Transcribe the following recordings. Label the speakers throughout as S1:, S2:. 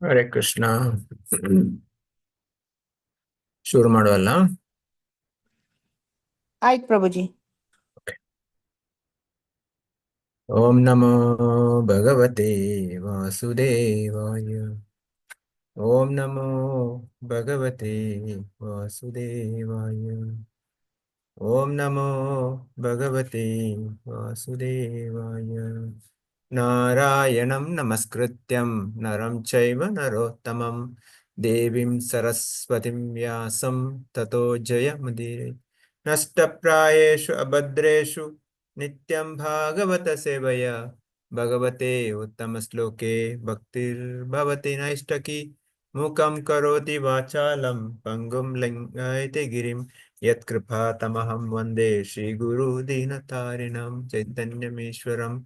S1: ಹರೇ ಕೃಷ್ಣ. ಶುರು ಮಾಡುವಲ್ಲ?
S2: ಆಯ್ತು ಪ್ರಭುಜಿ.
S1: ಓಂ ನಮೋ ಭಗವತೆ ವಾಸುದೇವಾಯ. ಓಂ ನಮೋ ಭಗವತೆ ವಾಸುದೇವಾಯ. ಓಂ ನಮೋ ಭಗವತೆ ವಾಸುದೇವಾಯ. ನಾರಾಯಣಂ ನಮಸ್ಕೃತ್ಯಂ ನರಂ ಚೈವ ನರೋತ್ತಮಂ ದೇವೀಂ ಸರಸ್ವತಿಂ ವ್ಯಾಸಂ ತತೋ ಜಯಮುದೀರಯೇ. ನಷ್ಟಪ್ರಾಯೇಷು ಅಭದ್ರೇಷು ನಿತ್ಯಂ ಭಾಗವತ ಸೇವಯ ಭಗವತೆ ಉತ್ತಮ ಶ್ಲೋಕೆ ಭಕ್ತಿರ್ಭವತಿ ನೈಷ್ಟಕಿ. ಮೂಕಂ ಕರೋತಿ ವಾಚಾಲಂ ಪಂಗುಂ ಲಂಘಯತೆ ಗಿರಿಂ ಯತ್ಕೃಪಾತಮಹಂ ವಂದೇ ಶ್ರೀಗುರು ದೀನತಾರಿಣಂ ಚೈತನ್ಯಮೇಶ್ವರಂ.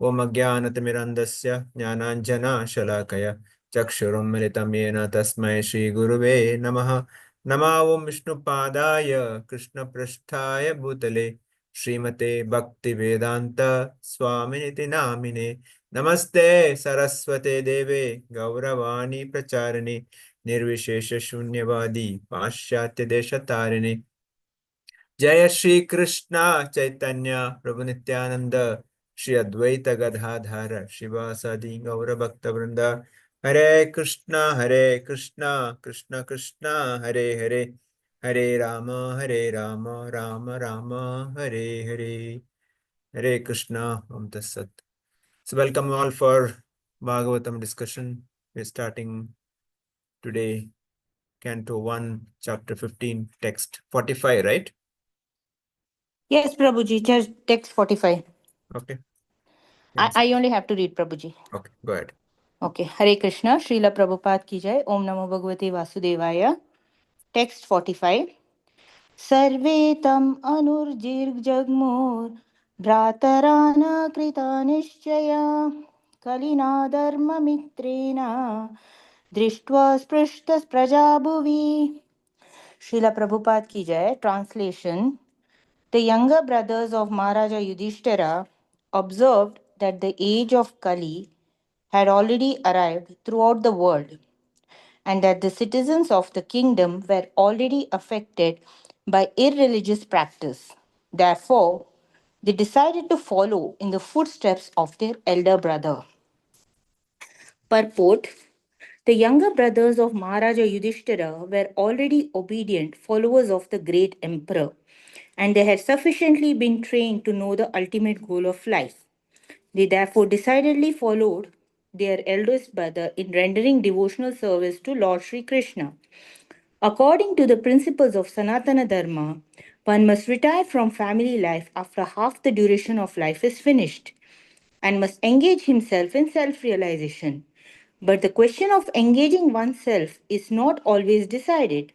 S1: ಓಂ ಅಜ್ಞಾನತಿಮಿರಂಧಸ್ಯ ಜ್ಞಾನಾಂಜನಶಲಾಕಯ ಚಕ್ಷುರುನ್ಮಿಲಿತಂ ಯೇನ ತಸ್ಮೈ ಶ್ರೀಗುರುವೇ ನಮಃ. ನಮೋ ಓಂ ವಿಷ್ಣುಪಾದಾಯ ಕೃಷ್ಣಪೃಷ್ಠಾಯ ಭೂತಲೆ ಶ್ರೀಮತೆ ಭಕ್ತಿವೇದಾಂತ ಸ್ವಾಮಿನಿತಿ ನಾಮಿನೆ. ನಮಸ್ತೆ ಸರಸ್ವತೆ ದೇವೆ ಗೌರವಾಣಿ ಪ್ರಚಾರಿಣಿ ನಿರ್ವಿಶೇಷ ಶೂನ್ಯವಾದಿ ಪಾಶ್ಚಾತ್ಯ ದೇಶತಾರಿಣಿ. ಜಯ ಶ್ರೀ ಕೃಷ್ಣ ಚೈತನ್ಯ ಪ್ರಭು ನಿತ್ಯಾನಂದ ಶ್ರೀ ಅದ್ವೈತ ಗದಾಧರ ಶಿವಾಸಾದಿ ಗೌರ ಭಕ್ತ ವೃಂದ. ಹರೇ ಕೃಷ್ಣ ಕೃಷ್ಣ ಕೃಷ್ಣ ಹರೇ ಹರೇ, ಹರೇ ರಾಮ ರಾಮ ರಾಮ ಹರೇ ಹರೇ. ಹರೇ ಕೃಷ್ಣ. ಓಂ ತತ್ಸತ್. So welcome all for Bhagavatam discussion. We're starting today Canto 1, Chapter 15, Text 45, right?
S2: Yes, Prabhuji, just text 45.
S1: Okay.
S2: I only have to read, Prabhuji.
S1: Okay, go ahead.
S2: Okay. Hare Krishna, Srila Prabhupada ki jai. Om Namo Bhagavate Vasudevaya. Text 45. Sarve tam anurjirg jagmur भ्रातराना कृता निश्चया कलिना धर्म मित्रेना दृष्ट्वा स्पृष्ट प्रजा भुवि. Srila Prabhupada ki jai. Translation. The younger brothers of Maharaja Yudhishthira observed that the age of Kali had already arrived throughout the world, and that the citizens of the kingdom were already affected by irreligious practice. Therefore, they decided to follow in the footsteps of their elder brother. Purport. The younger brothers of Maharaja Yudhishthira were already obedient followers of the great emperor, and they had sufficiently been trained to know the ultimate goal of life. They therefore decidedly followed their eldest brother in rendering devotional service to Lord Sri Krishna. According to the principles of Sanatana Dharma, one must retire from family life after half the duration of life is finished and must engage himself in self realization. But the question of engaging oneself is not always decided.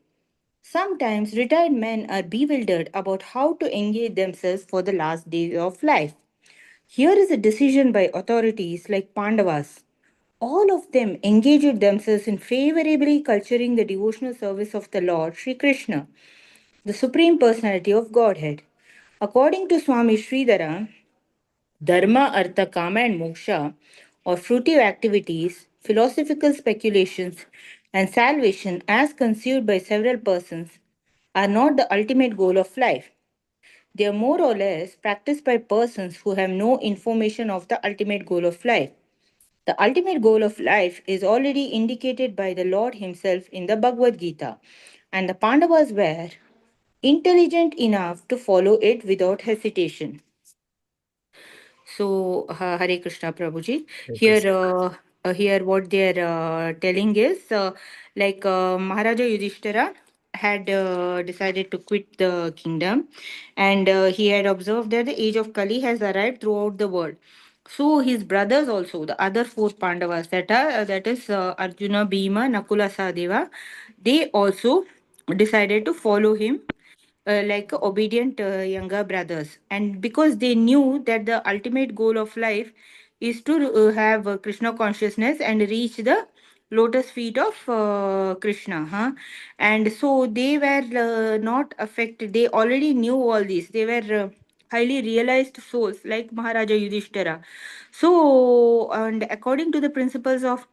S2: Sometimes retired men are bewildered about how to engage themselves for the last days of life. Here is a decision by authorities like Pandavas. All of them engaged themselves in favorably culturing the devotional service of the Lord Sri Krishna, the Supreme Personality of Godhead. According to Swami Sridhara, Dharma, Artha, Kama, and Moksha, or fruitive activities, philosophical speculations, and salvation, as conceived by several persons, are not the ultimate goal of life. They are more or less practiced by persons who have no information of the ultimate goal of life. The ultimate goal of life is already indicated by the Lord Himself in the Bhagavad Gita, and the Pandavas were intelligent enough to follow it without hesitation. So, Hare Krishna Prabhuji. Here what they are telling is Maharaja Yudhishthira had decided to quit the kingdom, and he had observed that the age of Kali has arrived throughout the world. So his brothers also, the other four Pandavas that is Arjuna, Bhima, Nakula, Sahadeva, they also decided to follow him like obedient younger brothers, and because they knew that the ultimate goal of life is to have Krishna consciousness and reach the lotus feet of Krishna, and so they were not affected. They already knew all this. They were highly realized souls like Maharaja Yudhishthira. So, and according to the principles of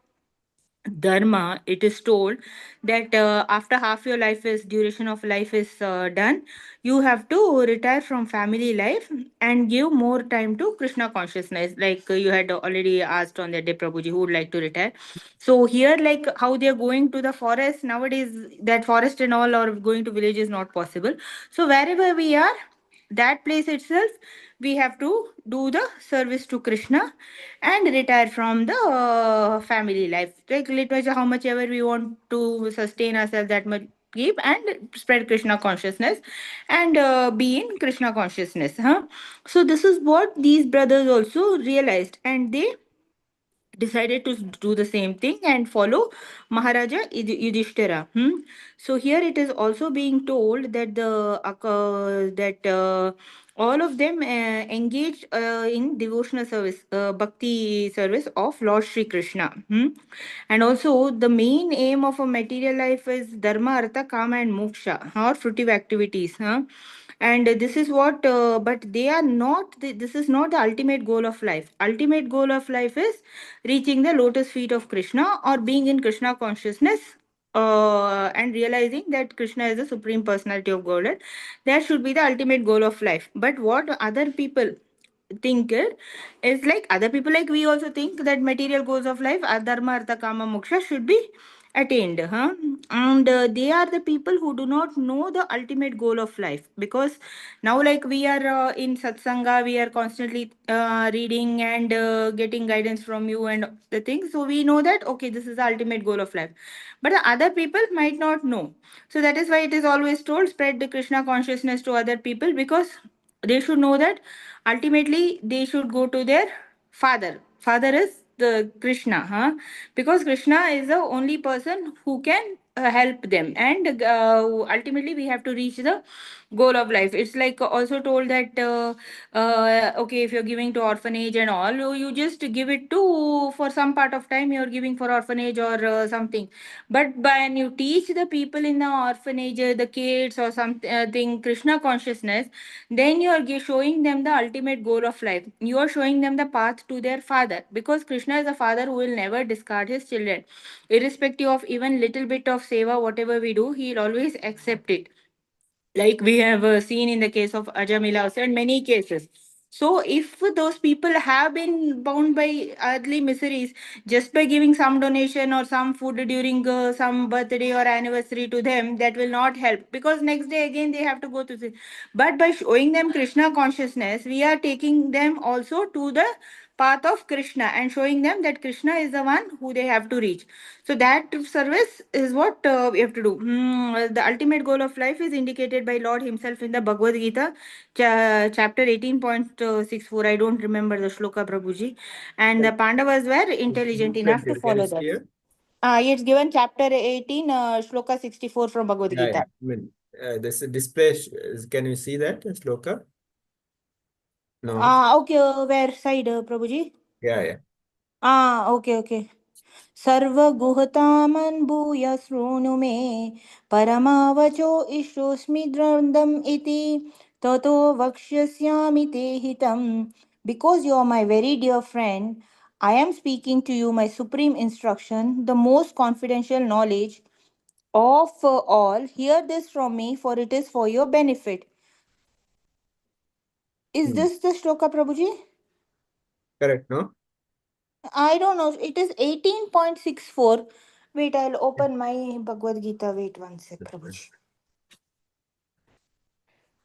S2: dharma, it is told that after half your life is duration of life is done, you have to retire from family life and give more time to Krishna consciousness. Like you had already asked on that day, Prabhuji, who would like to retire. So here, like how they are going to the forest nowadays, that forest and all, or going to village is not possible. So wherever we are, that place itself, we have to do the service to Krishna and retire from the family life. Like literature, how much ever we want to sustain ourselves, that much give and spread Krishna consciousness and be in Krishna consciousness. Huh? So this is what these brothers also realized, and they decided to do the same thing and follow Maharaja Yudhishthira. So here it is also being told that all of them engaged in devotional service, bhakti service of Lord Sri Krishna. And also the main aim of a material life is dharma, artha, kama, and moksha, or fruitive activities. And this is what but they are not this is not the ultimate goal of life. Ultimate goal of life is reaching the lotus feet of Krishna, or being in Krishna consciousness, and realizing that Krishna is the supreme personality of Godhead. That should be the ultimate goal of life. But what other people think is, like other people, like we also think that material goals of life, dharma, artha, kama, moksha, should be attained. And they are the people who do not know the ultimate goal of life, because now, like we are in satsanga, we are constantly reading and getting guidance from you and the things, so we know that okay, this is the ultimate goal of life. But the other people might not know. So that is why it is always told, spread the Krishna consciousness to other people, because they should know that ultimately they should go to their father is the Krishna. Because Krishna is the only person who can help them, and ultimately we have to reach the goal of life. It's like also told that okay, if you're giving to orphanage and all, you just give it to, for some part of time you're giving for orphanage or something. But when you teach the people in the orphanage, the kids or something, Krishna consciousness, then you are showing them the ultimate goal of life. You are showing them the path to their father, because Krishna is a father who will never discard his children. Irrespective of even little bit of seva, whatever we do, he'll always accept it, like we have seen in the case of Ajamila and many cases. So, if those people have been bound by earthly miseries just by giving some donation or some food during some birthday or anniversary to them, that will not help, because next day again they have to go to the. But by showing them Krishna consciousness, we are taking them also to the path of Krishna and showing them that Krishna is the one who they have to reach. So that service is what we have to do. The ultimate goal of life is indicated by Lord Himself in the Bhagavad Gita, chapter 18.64. I don't remember the shloka, Prabhuji. And the Pandavas were intelligent enough to
S1: Can you
S2: follow
S1: see
S2: that.
S1: here?
S2: It's given chapter 18, shloka 64 from Bhagavad
S1: Yeah,
S2: Gita.
S1: I mean, this display, can you see that, Shloka? No.
S2: Okay, where side, Prabhuji?
S1: Yeah.
S2: Okay. सर्वगुहतामन्भूय शृणु मे परमावचो इष्टोऽस्मि द्रन्दम् इति ततो वक्ष्यस्यामि ते हितम्. Because you are my very dear friend, I am speaking to you my supreme instruction, the most confidential knowledge of all. Hear this from me, for it is for your benefit. Is
S1: Hmm.
S2: this the shloka, Prabhuji?
S1: Correct, no?
S2: I don't know. It is 18.64. Wait, I'll open my Bhagavad Gita. Wait one sec, Prabhuji.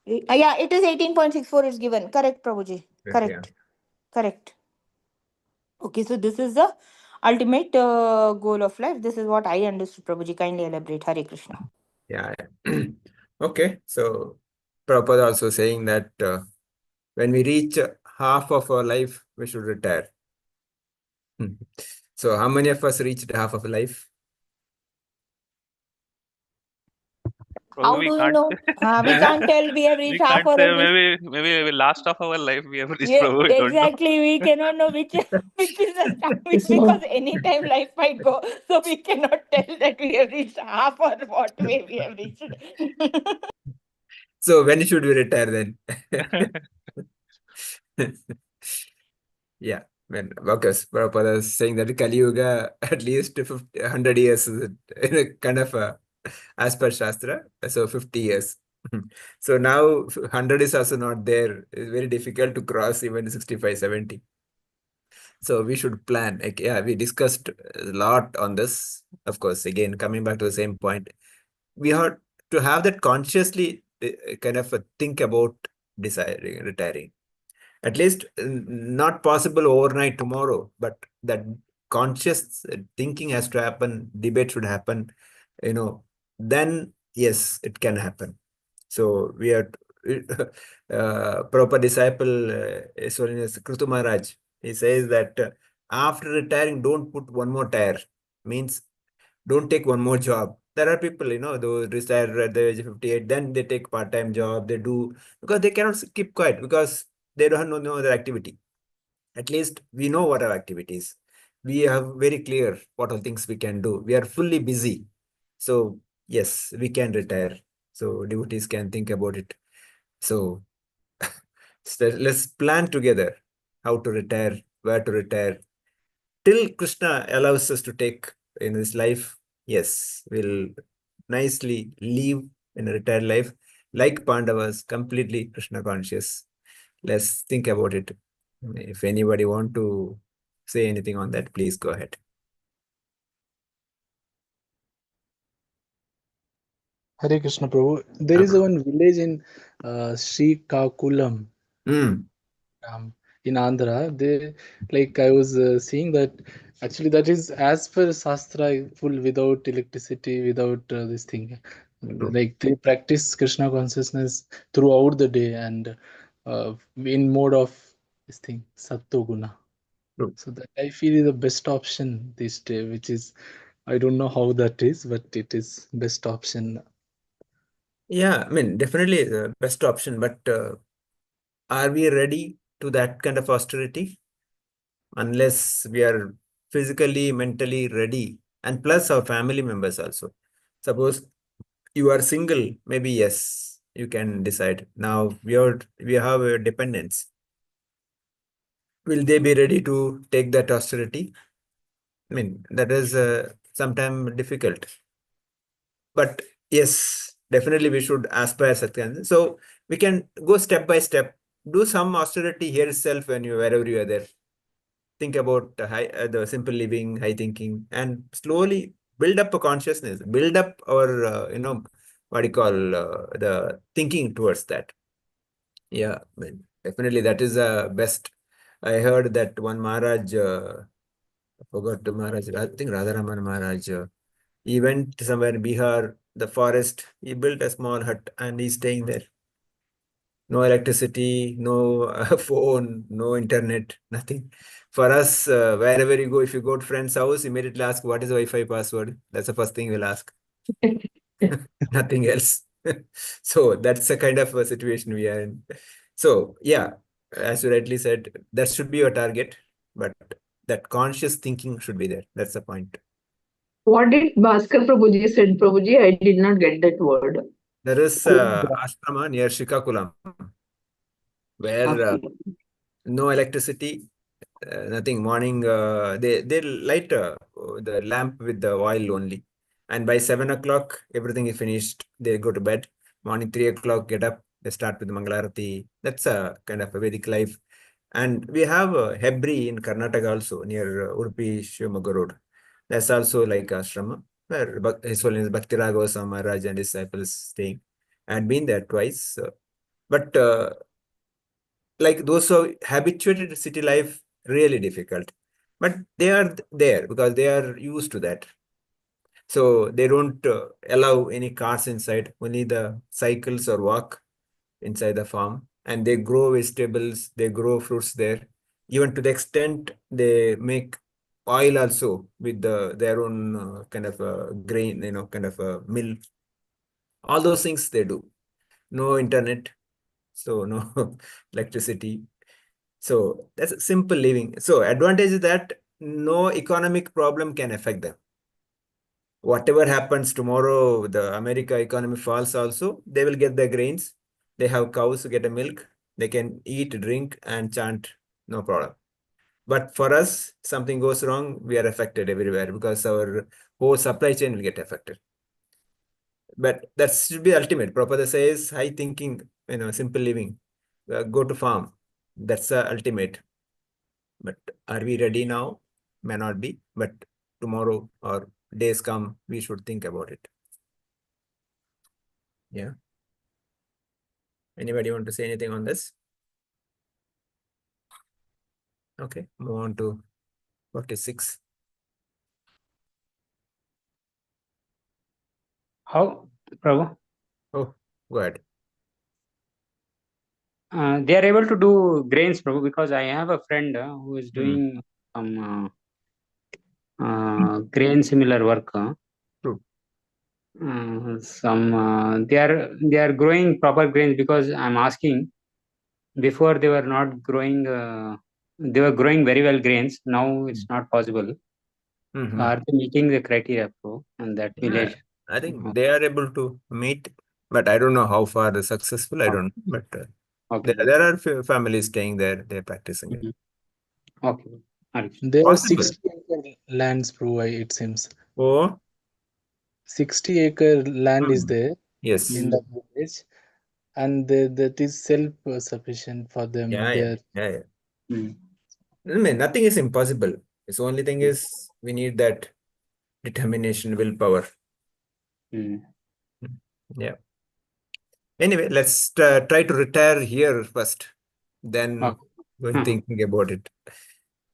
S2: Yeah, it is 18.64 is given. Correct, Prabhuji.
S1: Yeah.
S2: Correct. Okay, so this is the ultimate goal of life. This is what I understood, Prabhuji. Kindly elaborate. Hare Krishna.
S1: Yeah. Okay, so Prabhupada also saying that when we reach half of our life, we should retire. So how many of us reached half of life?
S3: Probably
S2: How
S3: we
S2: do you
S3: can't
S2: know? We can't tell. We have
S3: we
S2: reached half
S3: can't
S2: or
S3: say.
S2: at least.
S3: Maybe last of our life we have reached.
S2: Yeah,
S3: Probably we don't know.
S2: exactly. We cannot know which which is the starting, because anytime life might go. So we cannot tell that we have reached half or what way we have reached.
S1: So when should we retire then? Yeah. When because Prabhupada is saying that Kali Yuga at least 50, 100 years is kind of as per Shastra, so 50 years. So now 100 is also not there. It's very difficult to cross even 65, 70. So we should plan. Like, yeah, we discussed a lot on this. Of course, again, coming back to the same point, we have to have that consciously kind of think about deciding retiring. At least not possible overnight tomorrow, but that conscious thinking has to happen, debate should happen, then yes, it can happen. So we are proper disciple, His Holiness Krutu Maharaj. He says that after retiring, don't put one more tire. Means don't take one more job. There are people, those retire at the age of 58, then they take part-time job, they do, because they cannot keep quiet because they don't know no other activity. At least we know what our activities. We have very clear what are things we can do. We are fully busy. So yes, we can retire. So devotees can think about it. So let's plan together how to retire, where to retire. Till Krishna allows us to take in this life, yes, we'll nicely live in a retired life like Pandavas, completely Krishna conscious. Let's think about it. If anybody want to say anything on that, please go ahead.
S4: Hare Krishna Prabhu. There is one village in Srikakulam,
S1: Mm,
S4: in Andhra. They, like I was seeing that actually that is as per Shastra, full without electricity, without this thing.
S1: true,
S4: Like they practice Krishna consciousness throughout the day and in mode of this thing Sattoguna.
S1: true.
S4: So that I feel is the best option this day, which is I don't know how that is, but it is best option.
S1: Yeah, I mean, definitely the best option, but are we ready to that kind of austerity? Unless we are physically, mentally ready, and plus our family members also. Suppose you are single, maybe yes, you can decide. Now we have a dependence. Will they be ready to take that austerity? I mean, that is sometimes difficult. But yes, definitely we should aspire such kind. So we can go step by step. Do some austerity here itself when you wherever you are there. Think about the simple living, high thinking, and slowly build up a consciousness, build up our, what do you call the thinking towards that. Yeah, I mean, definitely that is best. I heard that one Maharaj, I forgot the Maharaj, I think Radharaman Maharaj, he went somewhere in Bihar, the forest, he built a small hut and he's staying there. No electricity, no phone, no internet, nothing. For us, wherever you go, if you go to friend's house, immediately ask what is the Wi-Fi password. That's the first thing we'll ask. Nothing else. So that's the kind of a situation we are in. So yeah, as you rightly said, that should be your target, but that conscious thinking should be there. That's the point.
S5: What did Bhaskar Prabhuji said? Prabhuji, I did not get that word.
S1: There is ashrama near Shikakulam where
S5: Okay.
S1: no electricity, nothing. Morning, they light the lamp with the oil only, and by 7 o'clock everything is finished. They go to bed. Morning 3 o'clock, get up. They start with the Mangalarati. That's a kind of a Vedic life. And we have Hebri in Karnataka also near Udupi Shivamogga Road. That's also like ashrama where His Holiness Bhakti Raghava Maharaj and disciples staying. I had been there twice, but like those who are habituated to city life, really difficult. But they are there because they are used to that. So they don't allow any cars inside, only the cycles or walk inside the farm. And they grow vegetables, they grow fruits there. Even to the extent they make oil also with their own kind of grain, kind of a mill. All those things they do. No internet, so no electricity. So that's simple living. So advantage is that no economic problem can affect them. Whatever happens tomorrow, the America economy falls also, they will get their grains. They have cows to get a milk. They can eat, drink, and chant. No problem. But for us, something goes wrong, we are affected everywhere because our whole supply chain will get affected. But that should be ultimate. Prabhupada says high thinking, simple living. Go to farm. That's the ultimate. But are we ready now? May not be, but tomorrow or days come, we should think about it. Yeah. Anybody want to say anything on this? Okay, move on to 46.
S6: How, Prabhu?
S1: Oh, go ahead.
S6: They are able to do grains, Prabhu, because I have a friend who is doing some grain similar work.
S1: True.
S6: They are growing proper grains because I'm asking. Before they were not growing. They were growing very well grains. Now it's not possible. Are they meeting the criteria, Prabhu, in that village?
S1: I think they are able to meet, but I don't know how far successful. I don't know, but
S6: Okay.
S1: there are families staying there. They're practicing it.
S6: Okay.
S4: There are
S1: Possible.
S4: 60 acre lands, bro, it seems.
S1: Oh,
S4: 60 acre land is there
S1: yes.
S4: in the village, and that is self-sufficient for them.
S1: Yeah. I mean, nothing is impossible. It's the only thing is we need that determination, willpower. Yeah. Anyway, let's try to retire here first. Then going thinking about it.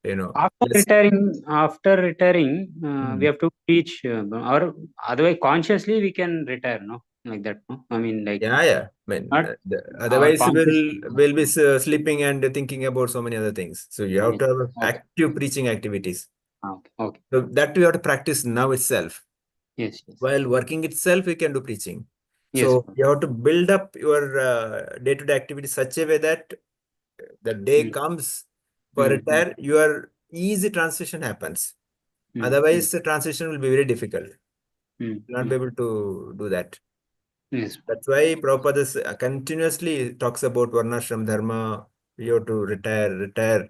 S6: After retiring, we have to teach, or otherwise consciously we can retire, no, like that, no. I mean, like
S1: I mean,
S6: not
S1: otherwise
S6: conscious.
S1: we'll be sleeping and thinking about so many other things. So you have to have active preaching activities.
S6: Okay.
S1: So that we have to practice now itself.
S6: Yes.
S1: While working itself, we can do preaching.
S6: Yes.
S1: So you have to build up your day-to-day activity such a way that the day comes for retire, your easy transition happens. Otherwise, the transition will be very difficult. Not be able to do that.
S6: Yes.
S1: That's why Prabhupada continuously talks about Varnashram Dharma. You have to retire.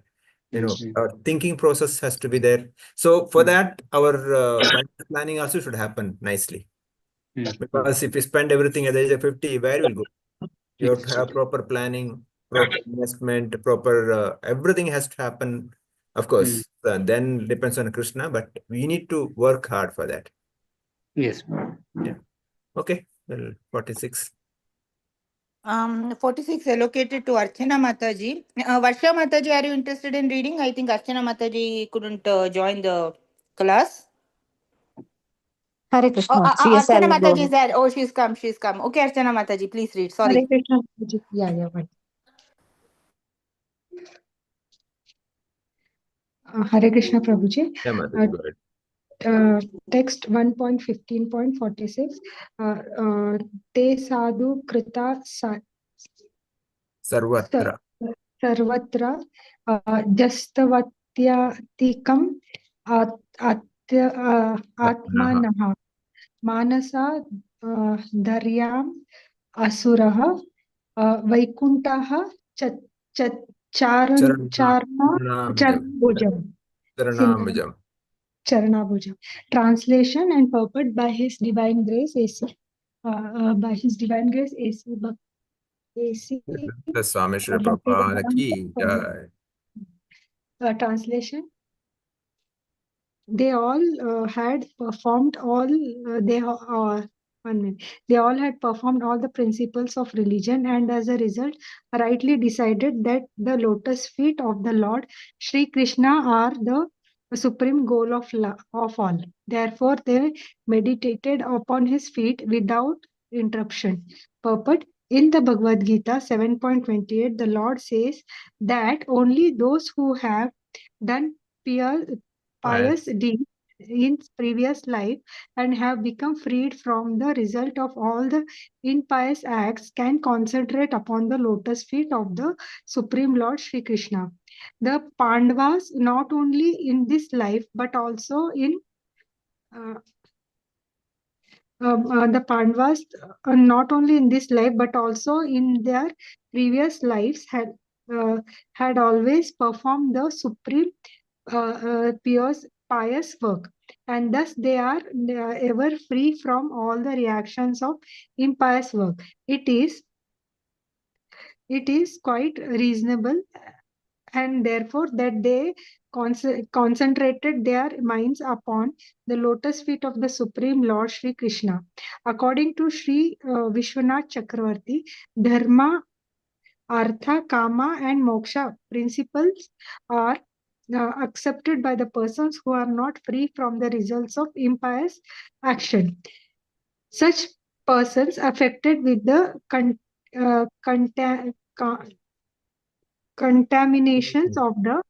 S1: Our thinking process has to be there. So for that, our planning also should happen nicely. Because if you spend everything at the age of 50, where will go? You have to have proper planning, proper investment, proper everything has to happen. Of course, then depends on Krishna, but we need to work hard for that.
S6: Yes.
S1: Yeah. Okay. Well, 46.
S2: 46 allocated to Archana Mataji. Varsha Mataji, are you interested in reading? I think Archana Mataji couldn't join the class.
S7: Hare Krishna.
S2: Archana
S7: I'll go
S2: Mataji is
S7: ahead.
S2: there. Oh, she's come. Okay, Archana Mataji, please read. Sorry.
S7: Hare Krishna. Yeah, fine. Hare Krishna, Prabhuji.
S1: Yeah, Mataji, go ahead.
S7: Text 1.15.46. Te sadhu krita
S1: Sarvatra.
S7: sarvatra jastavatyatikam atmanaha manasa daryam asuraha vaikuntaha charnabhujam. Charnabhujam. Translation and purport by His Divine Grace A.C. By His Divine Grace A.C.
S1: The Swameshwara Prabhupada ki jai.
S7: Translation. They all had performed all they all had performed all the principles of religion, and as a result rightly decided that the lotus feet of the Lord Sri Krishna are the supreme goal of all. Therefore they meditated upon his feet without interruption. Purport. In the Bhagavad Gita 7.28, the Lord says that only those who have done pious deeds in previous life and have become freed from the result of all the impious acts can concentrate upon the lotus feet of the Supreme Lord Sri Krishna. The Pandavas, not only in this life but also in the Pandavas, not only in this life but also in their previous lives, had had always performed the supreme pious work, and thus they are ever free from all the reactions of impious work. It is quite reasonable, and therefore that they concentrated their minds upon the lotus feet of the Supreme Lord Sri Krishna. According to Sri Vishwanath Chakravarti, Dharma, Artha, Kama, and Moksha principles are accepted by the persons who are not free from the results of impious action. Such persons affected with the contaminations of the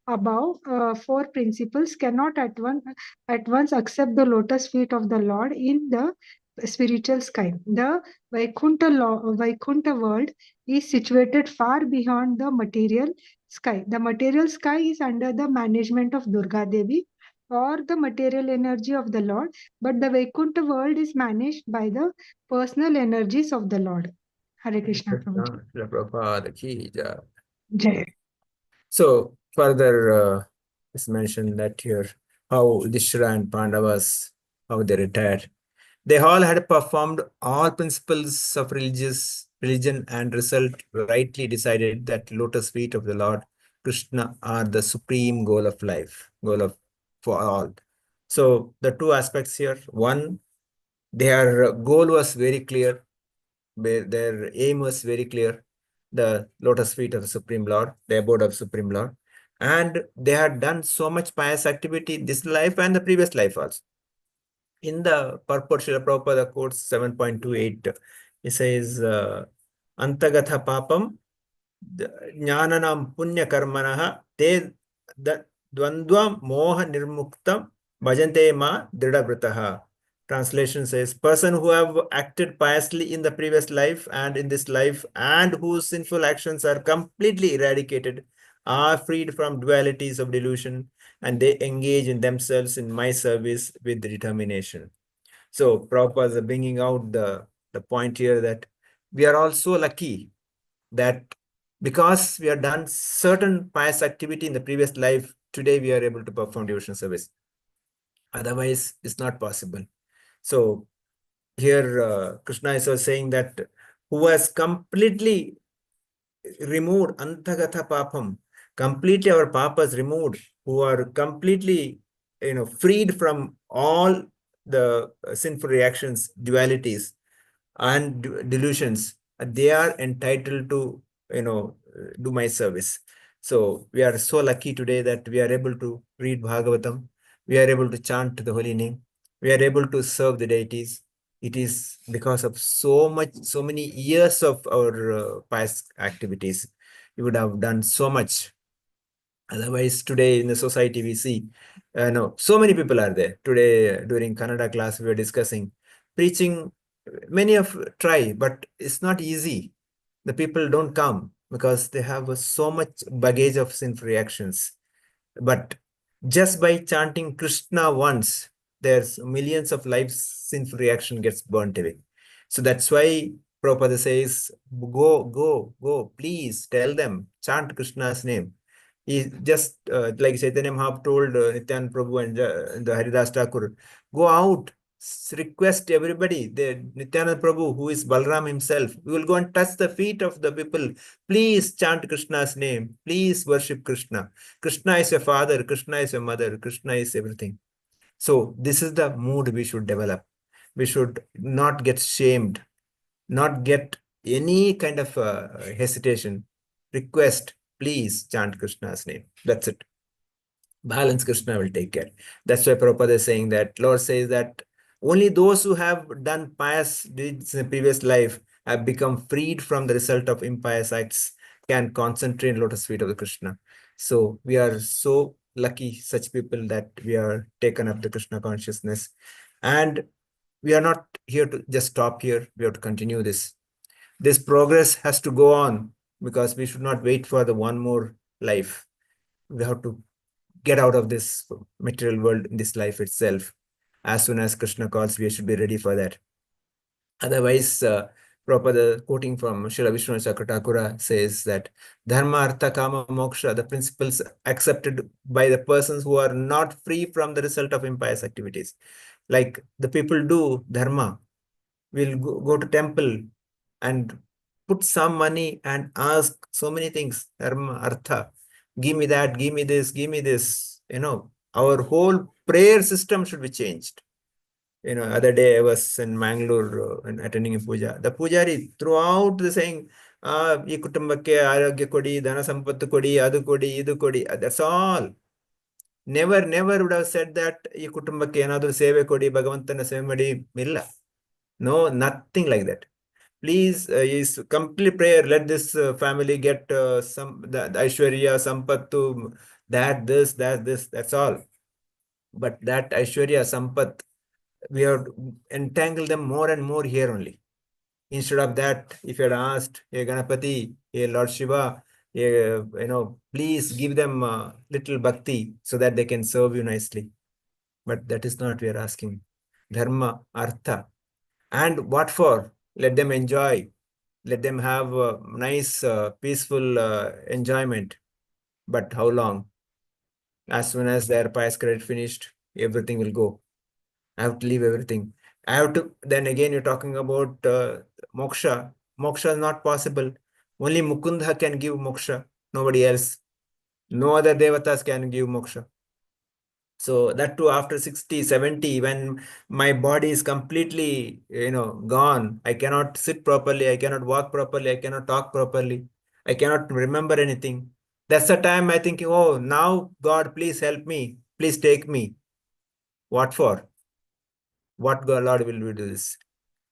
S7: above four principles cannot at once accept the lotus feet of the Lord in the spiritual sky. The Vaikuntha world is situated far beyond the material sky. The material sky is under the management of Durga Devi or the material energy of the Lord, but the Vaikuntha world is managed by the personal energies of the Lord. Hare Krishna, Prabhuji.
S1: Prabhupada ki jai.
S7: Jai.
S1: So further, it's mentioned that here how Yudhishthira and Pandavas, how they retired. They all had performed all principles of religion and result rightly decided that lotus feet of the Lord Krishna are the supreme goal of life, for all. So the two aspects here: one, their goal was very clear, their aim was very clear, the lotus feet of the Supreme Lord, the abode of Supreme Lord, and they had done so much pious activity this life and the previous life also. In the purport, Srila Prabhupada quotes 7.28. He says, Antagatha papam jnananam punya karmanaha te dvandva moha nirmuktam bhajante ma dridhavrataha. Translation says, person who have acted piously in the previous life and in this life and whose sinful actions are completely eradicated are freed from dualities of delusion, and they engage in themselves in my service with determination. So Prabhupada is bringing out the point here that we are also lucky that because we have done certain pious activity in the previous life, today we are able to perform devotional service. Otherwise, it's not possible. So here Krishna is also saying that who has completely removed Antagatha Papam, completely our papas removed, who are completely freed from all the sinful reactions, dualities, and delusions, they are entitled to do my service. So we are so lucky today that we are able to read Bhagavatam, we are able to chant the holy name, we are able to serve the deities. It is because of so many years of our past activities. We would have done so much. Otherwise, today in the society we see, so many people are there. Today during Kannada class we were discussing preaching. Many of try, but it's not easy. The people don't come because they have so much baggage of sinful reactions. But just by chanting Krishna once, there's millions of lives sinful reaction gets burnt away. So that's why Prabhupada says, go, please tell them, chant Krishna's name. He just, like Chaitanya Mahaprabhu told Nityananda Prabhu and the Haridas Thakur, go out, request everybody, the Nityananda Prabhu, who is Balram himself, we will go and touch the feet of the people. Please chant Krishna's name. Please worship Krishna. Krishna is your father. Krishna is your mother. Krishna is everything. So this is the mood we should develop. We should not get shamed, not get any kind of hesitation. Request, please chant Krishna's name. That's it. Balance Krishna will take care. That's why Prabhupada is saying that, Lord says that only those who have done pious deeds in the previous life have become freed from the result of impious acts, can concentrate in lotus feet of the Krishna. So we are so lucky, such people, that we are taken up the Krishna consciousness. And we are not here to just stop here. We have to continue this. This progress has to go on because we should not wait for the one more life. We have to get out of this material world in this life itself. As soon as Krishna calls, we should be ready for that. Otherwise, Prabhupada, quoting from Srila Vishnu Chakratakura, says that Dharma, Artha, Kama, Moksha, the principles accepted by the persons who are not free from the result of impious activities. Like the people do Dharma, will go to temple and put some money and ask so many things, Dharma, Artha, give me that, give me this, give me this. Our whole prayer system should be changed. Other day I was in Mangalore and attending a puja. The pujari throughout the saying, ಈ ಕುಟುಂಬಕ್ಕೆ ಆರೋಗ್ಯ ಕೊಡಿ, ಧನ ಸಂಪತ್ತು ಕೊಡಿ, ಅದು ಕೊಡಿ, ಇದು ಕೊಡಿ. That's all. Never would have said that ಈ ಕುಟುಂಬಕ್ಕೆ ಏನಾದರೂ ಸೇವೆ ಕೊಡಿ, ಭಗವಂತನ ಸೇವೆ ಮಾಡಿ. ಇಲ್ಲ. No, nothing like that. Please, is complete prayer. Let this family get the Aishwarya, Sampattu, this, that's all. But that Aishwarya, Sampat, we have entangled them more and more here only. Instead of that, if you had asked, hey Ganapati, hey Lord Shiva, please give them little bhakti so that they can serve you nicely. But that is not we are asking. Dharma, Artha. And what for? Let them enjoy. Let them have nice, peaceful enjoyment. But how long? As soon as their pious credit finished, everything will go. I have to leave everything. I have to, then again, you're talking about moksha. Moksha is not possible. Only Mukunda can give moksha, nobody else. No other devatas can give moksha. So that too after 60, 70, when my body is completely, gone. I cannot sit properly. I cannot walk properly. I cannot talk properly. I cannot remember anything. That's the time I think, oh, now God, please help me. Please take me. What for? What God, Lord will we do this?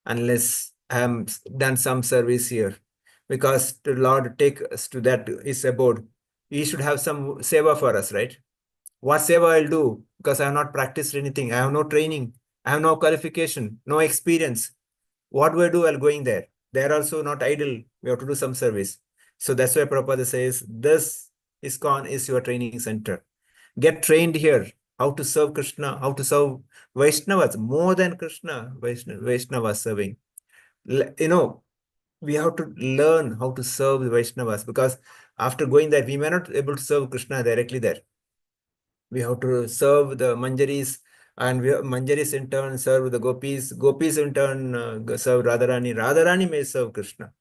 S1: Unless I have done some service here. Because the Lord take us to that his abode. He should have some seva for us, right? What seva I'll do? Because I have not practiced anything. I have no training. I have no qualification, no experience. What do I do while going there? They are also not idle. We have to do some service. So that's why Prabhupada says, this ISKCON is your training center. Get trained here. How to serve Krishna, how to serve Vaishnavas, more than Krishna, Vaishnavas serving. We have to learn how to serve the Vaishnavas, because after going there, we may not be able to serve Krishna directly there. We have to serve the Manjaris, and Manjaris in turn serve the Gopis. Gopis in turn serve Radharani. Radharani may serve Krishna.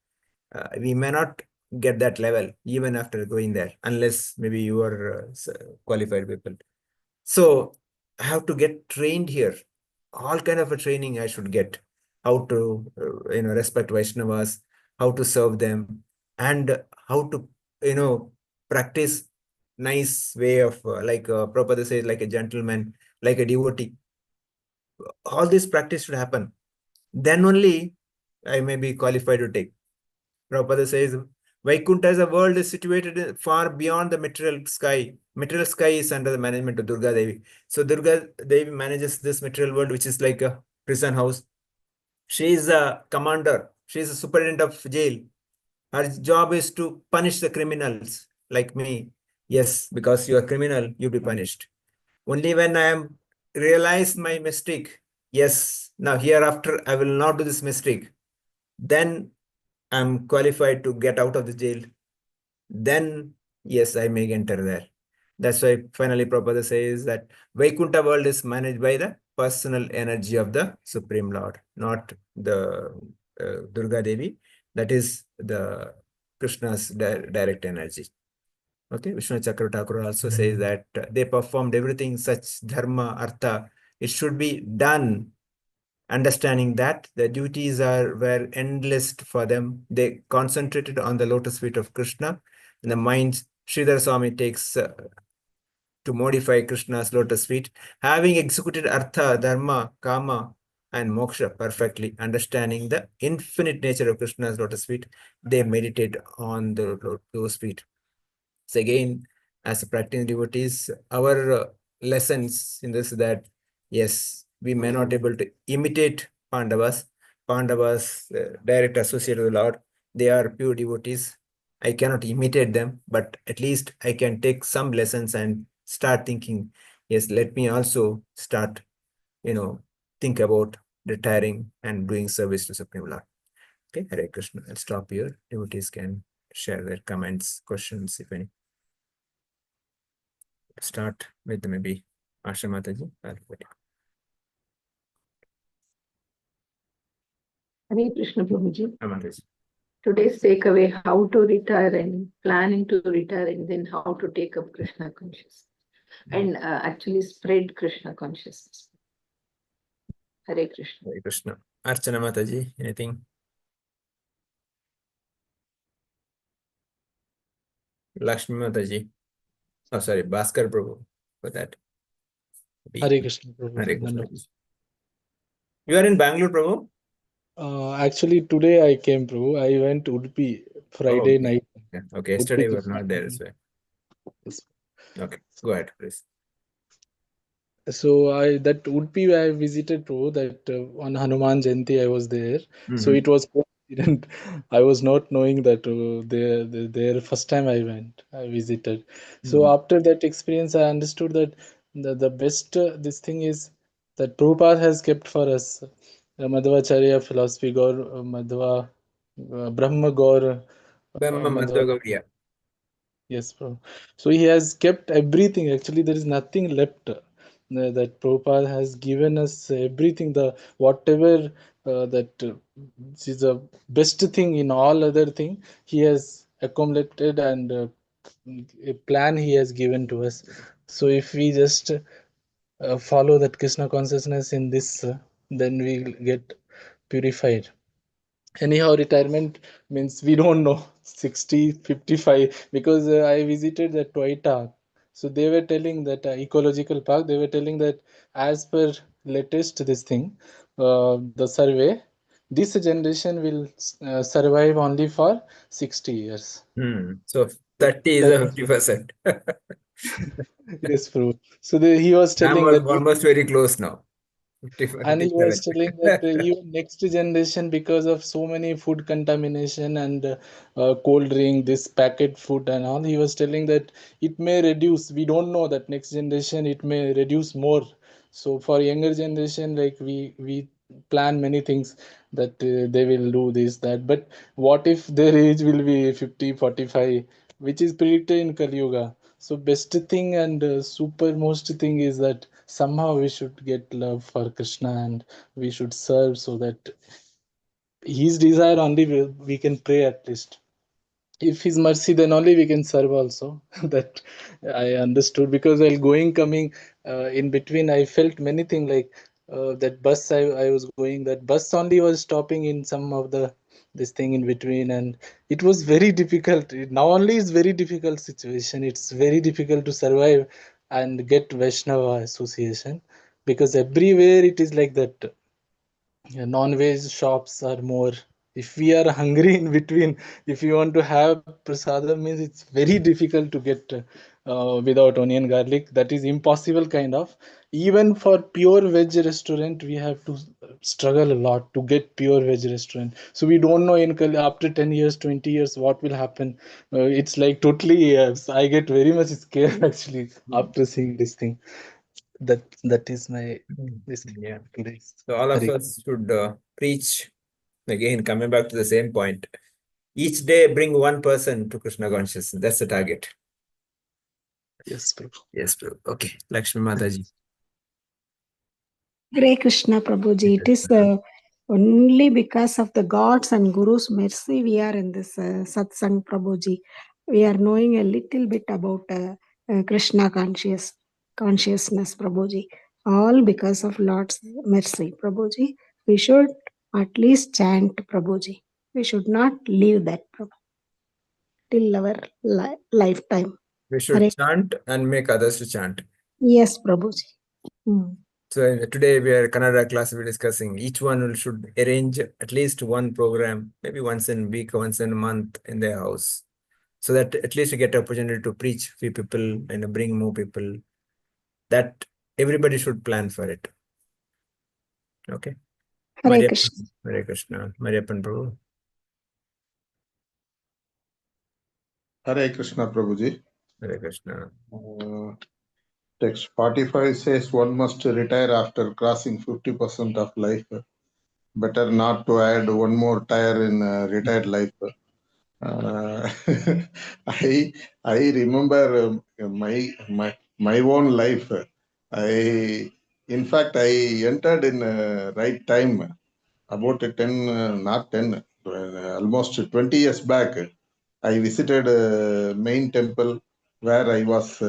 S1: We may not get that level even after going there, unless maybe you are qualified people. So I have to get trained here. All kind of a training I should get. How to respect Vaishnavas, how to serve them, and how to practice nice way of like Prabhupada says, like a gentleman, like a devotee. All this practice should happen. Then only I may be qualified to take. Prabhupada says, Vaikuntha as a world is situated far beyond the material sky. Material sky is under the management of Durga Devi. So Durga Devi manages this material world, which is like a prison house. She is a commander. She is a superintendent of jail. Her job is to punish the criminals like me. Yes, because you are criminal, you'll be punished. Only when I am realized my mistake, yes, now hereafter I will not do this mistake, then I'm qualified to get out of the jail. Then, yes, I may enter there. That's why finally Prabhupada says that Vaikuntha world is managed by the personal energy of the Supreme Lord, not the Durga Devi. That is the Krishna's direct energy. Okay, Vishnu Chakratakura also says that they performed everything such dharma, artha. It should be done, understanding that the duties were endless for them. They concentrated on the lotus feet of Krishna. In the mind, Sridhar Swami takes to modify Krishna's lotus feet, having executed artha, dharma, kama, and moksha perfectly, understanding the infinite nature of Krishna's lotus feet, they meditate on those feet. So again, as practicing devotees, our lessons in this that, yes, we may not be able to imitate Pandavas. Pandavas, direct associate of the Lord, they are pure devotees. I cannot imitate them, but at least I can take some lessons and start thinking, yes, let me also start, think about retiring and doing service to Supreme Lord. Okay, Hare Krishna. I'll stop here. Devotees can share their comments, questions, if any. Start with maybe Asha Mataji.
S5: Hare Krishna Prabhuji.
S1: Mataji.
S5: Today's takeaway: how to retire and planning to retire, and then how to take up Krishna consciousness and actually spread Krishna consciousness. Hare Krishna.
S1: Hare Krishna. Archana Mataji, anything? Lakshmi Mataji. Oh, sorry, Bhaskar Prabhu for that.
S4: Hare Krishna, Prabhu.
S1: Hare Krishna.
S4: Wonderful.
S1: You are in Bangalore, Prabhu?
S4: Actually, today I came, Prabhu. I went to Udupi Friday
S1: okay.
S4: night.
S1: Yeah. Okay, yesterday
S4: Udupi
S1: we were
S4: Krishna
S1: not there as well.
S4: Yes.
S1: Okay, go ahead, please.
S4: So that Udupi I visited, Prabhu, that on Hanuman Jayanti I was there. So
S1: Mhm.
S4: it was coincident. I was not knowing that there first time I visited. So
S1: Mhm.
S4: after that experience, I understood that the best this thing is that Prabhupada has kept for us Madhvacharya philosophy, Gaur Madhva, Brahma Gaur,
S1: Brahma
S4: Madhva.
S1: Madhva.
S4: Yes, bro. So he has kept everything. Actually, there is nothing left. That Prabhupada has given us everything. The whatever that is the best thing in all other thing, he has accumulated and a plan he has given to us. So if we just follow that Krishna consciousness in this, then we will get purified. Anyhow, retirement means we don't know 60 55 because I visited the Toyota. So they were telling that ecological park, they were telling that as per latest this thing, the survey, this generation will survive only for 60 years.
S1: So 30 is
S4: That,
S1: a 50%.
S4: yes, bro. So he was
S1: I'm
S4: telling that
S1: almost very close now.
S4: and he was
S1: 57.
S4: telling that even next generation, because of so many food contamination and cold drink, this packet food and all, he was telling that it may reduce. We don't know that next generation it may reduce more. So for younger generation, like we plan many things that they will do this that. But what if their age will be 50, 45, which is predicted in Kali Yuga? So best thing and supermost thing is that somehow we should get love for Krishna and we should serve so that his desire only we can pray at least. If his mercy, then only we can serve also. That I understood because while going coming in between, I felt many things like that bus I was going. That bus only was stopping in some of the this thing in between, and it was very difficult. Now only is very difficult situation. It's very difficult to survive and get Vaishnava association because everywhere it is like that. Non-veg shops are more. If we are hungry in between, if you want to have prasadam, means it's very difficult to get without onion garlic. That is impossible kind of. Even for pure veg restaurant, we have to struggle a lot to get pure veg restaurant. So we don't know in after 10 years, 20 years, what will happen. It's like totally, I get very much scared actually after seeing this thing. That is my this
S1: Yeah.
S4: today.
S1: So all of
S4: Hari.
S1: us should preach, again, coming back to the same point. Each day bring one person to Krishna consciousness. That's the target.
S4: Yes, Prabhu.
S1: Yes, Prabhu. Okay, Lakshmi Mataji.
S7: Hare Krishna Prabhuji. It is only because of the God's and Guru's mercy we are in this satsang Prabhuji. We are knowing a little bit about Krishna consciousness Prabhuji. All because of Lord's mercy Prabhuji. We should at least chant Prabhuji. We should not leave that Prabhu till our lifetime.
S1: We should
S7: Hare.
S1: chant and make others to chant.
S7: Yes Prabhuji.
S1: So today we are Kannada class we're discussing. Each one should arrange at least one program, maybe once in a week, once in a month in their house, so that at least you get opportunity to preach few people and bring more people. That everybody should plan for it. Okay.
S7: Hare Krishna.
S1: Hare Krishna. Mariappan Prabhu.
S8: Hare Krishna Prabhuji.
S1: Hare Krishna.
S8: Text 45 says one must retire after crossing 50% of life. better not to add one more tire in retired life. Uh, I I remember my own life. In fact, I entered in right time about 10, not 10, almost 20 years back. I visited main temple where I was.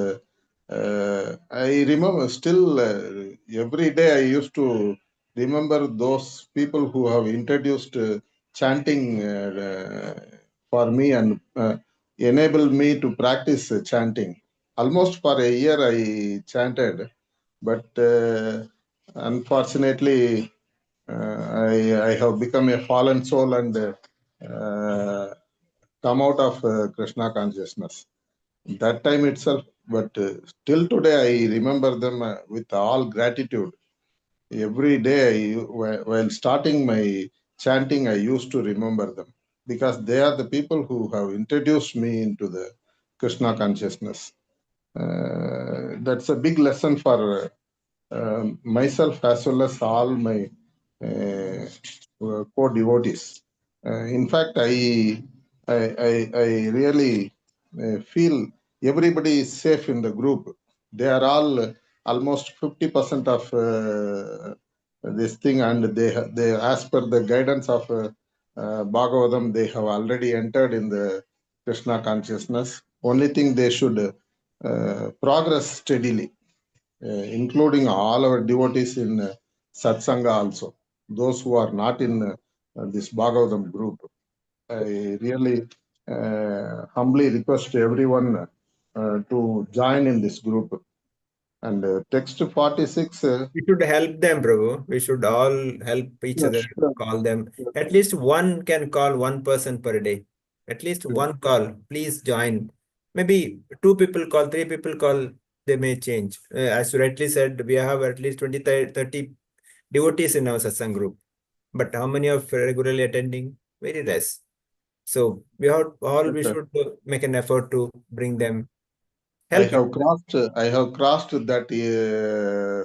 S8: I remember still every day I used to remember those people who have introduced chanting for me and enabled me to practice chanting. Almost for a year I chanted, but unfortunately I have become a fallen soul and come out of Krishna consciousness. That time itself, but till today I remember them with all gratitude. Every day, while starting my chanting, I used to remember them because they are the people who have introduced me into the Krishna consciousness. That's a big lesson for myself as well as all my uh, co-devotees. In fact, I really feel everybody is safe in the group. They are all almost 50% of this thing, and they as per the guidance of Bhagavatam, they have already entered in the Krishna consciousness. Only thing they should progress steadily, including all our devotees in Satsanga also, those who are not in this Bhagavatam group. I really humbly request everyone to join in this group. And text 46.
S1: We should help them, Prabhu. We should all help each
S8: Yeah,
S1: other,
S8: sure,
S1: call them.
S8: sure,
S1: At least one can call one person per day. At least
S8: sure.
S1: one call. Please join. Maybe two people call, three people call, they may change. As you rightly said, we have at least 20, 30 devotees in our satsang group. But how many are regularly attending? Very less. So we
S8: Okay.
S1: should make an effort to bring them. Help.
S8: I have crossed that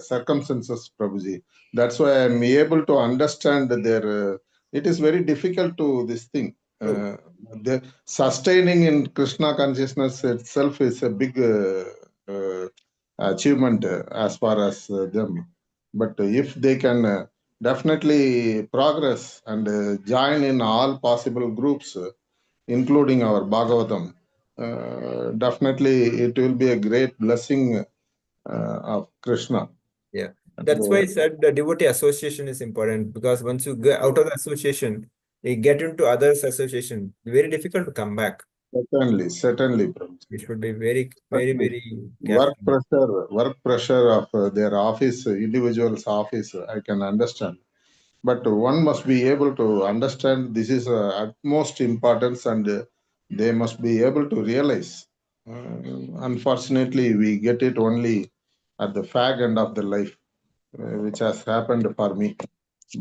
S8: circumstances, Prabhuji. That's why I'm able to understand their. It is very difficult to this thing.
S1: True.
S8: The sustaining in Krishna consciousness itself is a big achievement as far as them. But if they can definitely progress and join in all possible groups, including our Bhagavatam, definitely it will be a great blessing of Krishna.
S1: Yeah.
S8: And,
S1: That's why I said the devotee association is important, because once you get out of the association, you get into others association, very difficult to come back.
S8: certainly, Prabhuji.
S1: We should be very, very,
S8: Certainly.
S1: very careful.
S8: Work pressure of their office, individual's office, I can understand. But one must be able to understand this is utmost importance, and they must be able to realize. Unfortunately, we get it only at the fag end of the life, which has happened for me.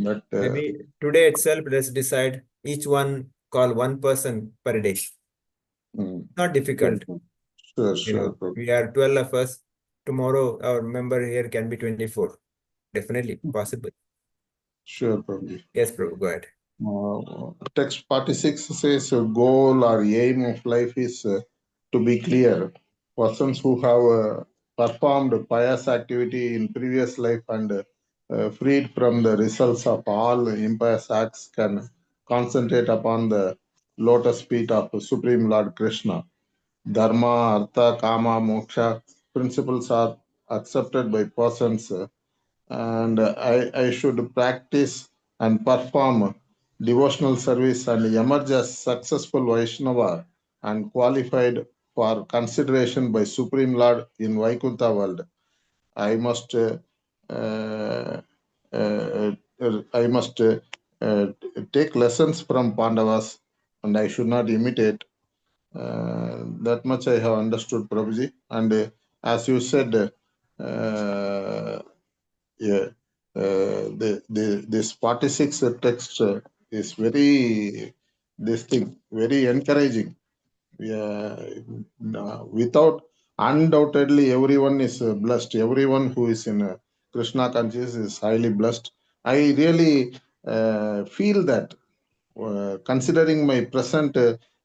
S8: But
S1: Maybe today itself, let's decide each one call one person per day. Not difficult.
S8: sure,
S1: You
S8: sure,
S1: know,
S8: Prabhu.
S1: we are 12 of us. Tomorrow, our member here can be 24. Definitely possible.
S8: Sure, Prabhu.
S1: Yes, bro, go ahead.
S8: Text 46 says goal or aim of life is to be clear. Persons who have performed pious activity in previous life and freed from the results of all impious acts can concentrate upon the lotus feet of Supreme Lord Krishna. Dharma, Artha, Kama, Moksha principles are accepted by persons, and I should practice and perform devotional service and emerge as successful Vaishnava and qualified for consideration by Supreme Lord in Vaikuntha world. I must uh, uh, I must take lessons from Pandavas, and I should not imitate. That much I have understood, Prabhuji. And as you said, yeah, this 46 text is very this thing very encouraging. Yeah, without undoubtedly everyone is blessed. Everyone who is in Krishna conscious is highly blessed. I really feel that considering my present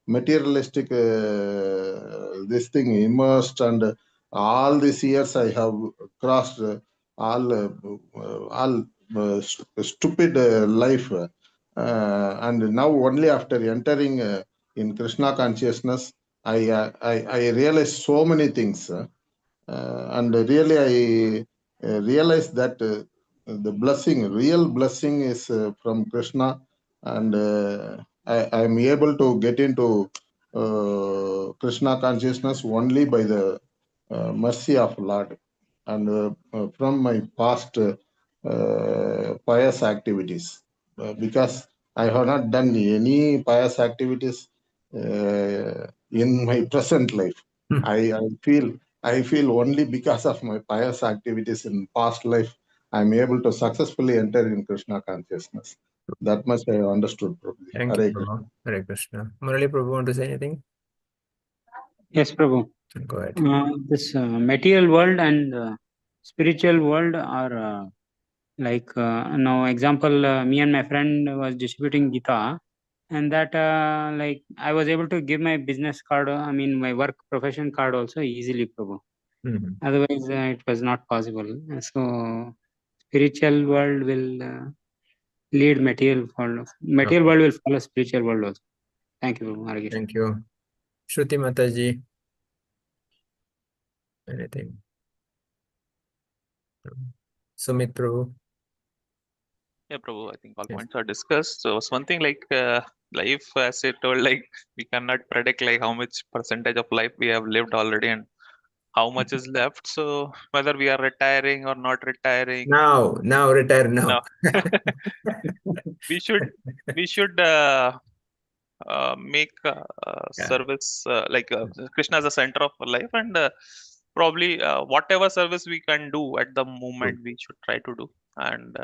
S8: materialistic this thing immersed, and all these years I have crossed all stupid life, and now only after entering in Krishna consciousness, I realized so many things, and really I realized that the blessing, real blessing, is from Krishna, and I am able to get into Krishna consciousness only by the mercy of Lord, and from my past pious activities, because I have not done any pious activities in my present life. I feel only because of my pious activities in past life, I'm able to successfully enter in Krishna consciousness. That much I understood, Prabhuji.
S1: Thank
S8: Hare
S1: you,
S8: Krishna.
S1: Prabhu. Hare Krishna. Murali Prabhu, want to say anything?
S6: Yes, Prabhu.
S1: Go ahead.
S6: This material world and spiritual world are now example, me and my friend was distributing Gita, and that like I was able to give my business card, I mean my work profession card also easily, Prabhu. Otherwise it was not possible. So spiritual world will lead material world. Material world will follow spiritual world also. Thank you, Prabhu. Hare Krishna.
S1: Thank you. Shruti Mataji. Anything? Sumit Prabhu.
S3: Yeah, Prabhu, I think all
S1: Yes.
S3: points are discussed. So it's one thing like life, as I told, like we cannot predict like how much percentage of life we have lived already and how much is left. So whether we are retiring or not retiring,
S1: Now retire
S3: no,
S1: now.
S3: we should make
S1: Yeah.
S3: service like Krishna as a center of our life, and probably whatever service we can do at the moment, we should try to do, and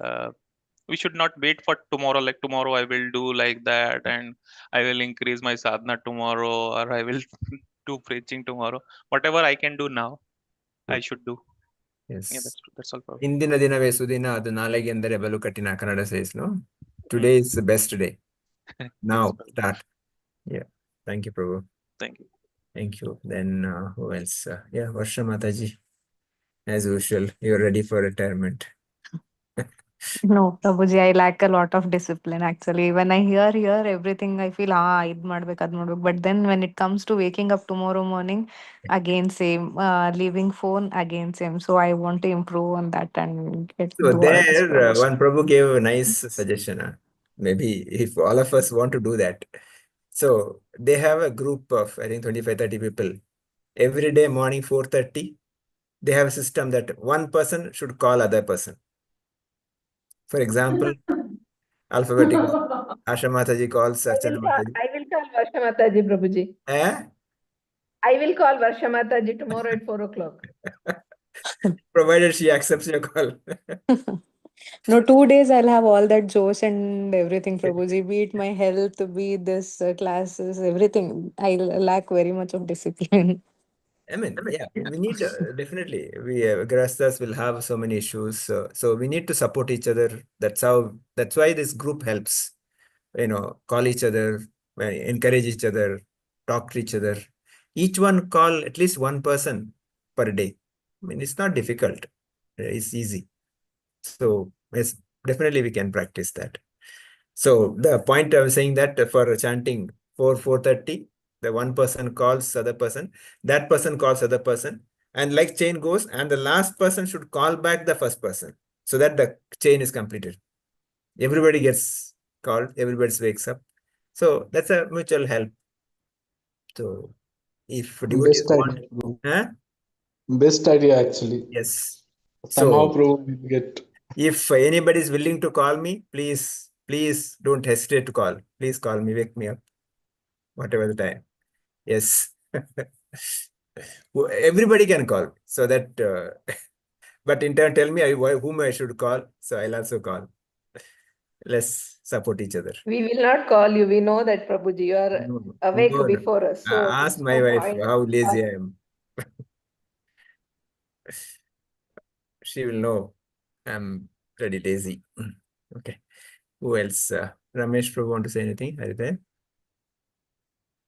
S3: we should not wait for tomorrow. Like tomorrow, I will do like that, and I will increase my sadhana tomorrow, or I will do preaching tomorrow. Whatever I can do now, I should do. Yeah,
S1: Yes.
S3: that's all. Probably.
S1: ಇಂದಿನ ದಿನವೇ ಸುದಿನ ಅದು ನಾಳೆಗೆ ಎಂದರೆ ಬಲು ಕಠಿಣ Kannada says, no? Today is the best day. Now start. Yeah. Thank you, Prabhu.
S3: Thank you.
S1: Thank you. Then who else? Yeah, Varsha Mataji. As usual, you're ready for retirement.
S9: No, Prabhuji, I lack a lot of discipline actually. When I hear everything, I feel id ಮಾಡ್ಬೇಕು ಅದ್ ಮಾಡ್ಬೇಕು. But then when it comes to waking up tomorrow morning, again same. Leaving phone, again same. So I want to improve on that and
S1: So
S9: do all this,
S1: there,
S9: Prabhu.
S1: one Prabhu gave a nice suggestion. Maybe if all of us want to do that. So they have a group of, I think, 25, 30 people. Every day morning 4:30, they have a system that one person should call other person. For example, alphabetical. Asha Mataji calls Archana Mataji.
S5: I will call Varsha Mataji, Prabhuji.
S1: Eh?
S5: I will call Varsha Mataji tomorrow at 4 o'clock.
S1: Provided she accepts your call.
S9: No, 2 days I'll have all that josh and everything, Prabhuji. Be it my health, be it this classes, everything. I lack very much of discipline.
S1: I mean, yeah, we need definitely. We Grastas will have so many issues, so we need to support each other. That's why this group helps. Call each other, encourage each other, talk to each other. Each one call at least one person per day. I mean, it's not difficult. It's easy. So yes, definitely we can practice that. So the point I was saying that for chanting 4:30, the one person calls other person, that person calls other person, and like chain goes, and the last person should call back the first person, so that the chain is completed. Everybody gets called, everybody wakes up. So that's a mutual help. So if devotees
S4: Best
S1: want,
S4: idea, bro.
S1: huh?
S4: Best idea, actually.
S1: Yes.
S4: Somehow,
S1: So
S4: bro, we get.
S1: if anybody is willing to call me, please don't hesitate to call. Please call me, wake me up, whatever the time. Yes. Everybody can call, so that but in turn tell me whom I should call, so I'll also call. Let's support each other.
S5: We will not call you. We know that, Prabhuji. You are awake
S1: No.
S5: before us. So
S1: Ask
S5: it's
S1: my
S5: no
S1: wife
S5: point
S1: how lazy
S5: asking.
S1: I am. She will know I'm pretty lazy. Okay. Who else? Ramesh Prabhu want to say anything? Are you there?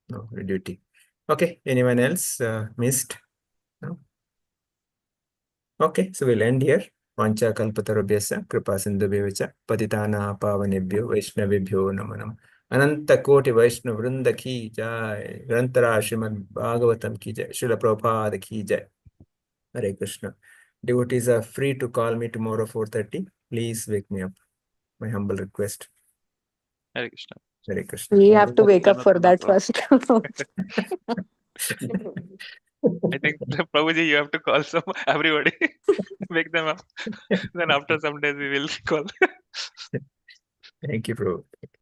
S1: No, duty. Okay. Anyone else missed? No? Okay, so we'll end here. Vancha kalpatarubhyasya kripa sindhubhyo patitana pavanebhyo vaishnavibhyo namo namo. Ananta koti Vaishnav Vrinda ki jai. Grantara Srimad Bhagavatam ki jai. Srila Prabhupada ki jai. Hare Krishna. Devotees are free to call me tomorrow 4:30. Please wake me up. My humble request.
S3: Hare Krishna.
S1: Hare Krishna.
S9: We have to wake up for
S3: Janatana
S9: that
S3: Prabhu.
S9: first.
S3: I think Prabhuji, you have to call everybody, wake them up. Then after some days we will call.
S1: Thank you, Prabhu.